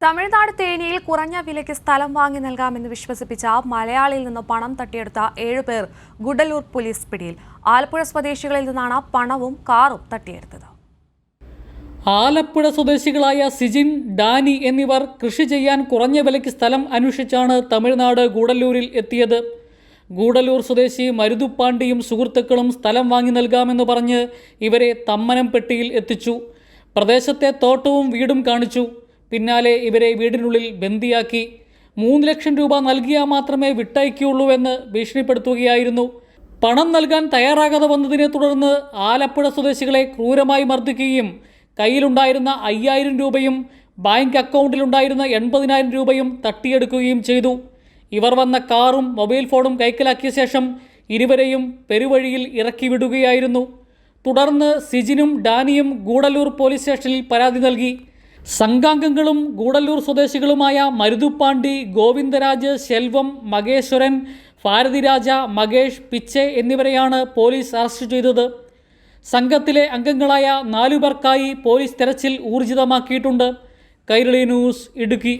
തമിഴ്നാട് തേനിയിൽ കുറഞ്ഞ വിലയ്ക്ക് സ്ഥലം വാങ്ങി നൽകാമെന്ന് വിശ്വസിപ്പിച്ച മലയാളിയിൽ നിന്ന് പണം തട്ടിയെടുത്ത 7 പേർ ഗുഡല്ലൂർ പോലീസ് പിടിയിൽ. ആലപ്പുഴ സ്വദേശികളിൽ നിന്നാണ് പണവും കാറും തട്ടിയെടുത്തത്. ആലപ്പുഴ സ്വദേശികളായ സിജിൻ, ഡാനി എന്നിവർ കൃഷി ചെയ്യാൻ കുറഞ്ഞ വിലയ്ക്ക് സ്ഥലം അന്വേഷിച്ചാണ് തമിഴ്നാട് ഗൂഡല്ലൂരിൽ എത്തിയത്. ഗൂഡല്ലൂർ സ്വദേശി മരുതുപ്പാണ്ടിയും സുഹൃത്തുക്കളും സ്ഥലം വാങ്ങി നൽകാമെന്ന് പറഞ്ഞ് ഇവരെ തമ്മനംപെട്ടിയിൽ എത്തിച്ചു. പ്രദേശത്തെ തോട്ടവും വീടും കാണിച്ചു. പിന്നാലെ ഇവരെ വീടിനുള്ളിൽ ബന്ദിയാക്കി. 3 ലക്ഷം രൂപ നൽകിയാൽ മാത്രമേ വിട്ടയക്കുകയുള്ളൂ എന്ന് ഭീഷണിപ്പെടുത്തുകയായിരുന്നു. പണം നൽകാൻ തയ്യാറാകാതെ വന്നതിനെ തുടർന്ന് ആലപ്പുഴ സ്വദേശികളെ ക്രൂരമായി മർദ്ദിക്കുകയും കയ്യിലുണ്ടായിരുന്ന 5000 രൂപയും ബാങ്ക് അക്കൗണ്ടിലുണ്ടായിരുന്ന 80,000 രൂപയും തട്ടിയെടുക്കുകയും ചെയ്തു. ഇവർ വന്ന കാറും മൊബൈൽ ഫോണും കൈക്കലാക്കിയ ശേഷം ഇരുവരെയും പെരുവഴിയിൽ ഇറക്കി വിടുകയായിരുന്നു. തുടർന്ന് സിജിനും ഡാനിയും ഗൂഡല്ലൂർ പോലീസ് സ്റ്റേഷനിൽ പരാതി നൽകി. സംഘാംഗങ്ങളും ഗൂഡല്ലൂർ സ്വദേശികളുമായ മരുതുപ്പാണ്ടി, ഗോവിന്ദരാജ്, ശെൽവം, മകേശ്വരൻ, ഭാരതിരാജ, മകേഷ്, പിച്ചെ എന്നിവരെയാണ് പോലീസ് അറസ്റ്റ് ചെയ്തത്. സംഘത്തിലെ അംഗങ്ങളായ 4 പേർക്കായി പോലീസ് തെരച്ചിൽ ഊർജിതമാക്കിയിട്ടുണ്ട്. കൈരളി ന്യൂസ്, ഇടുക്കി.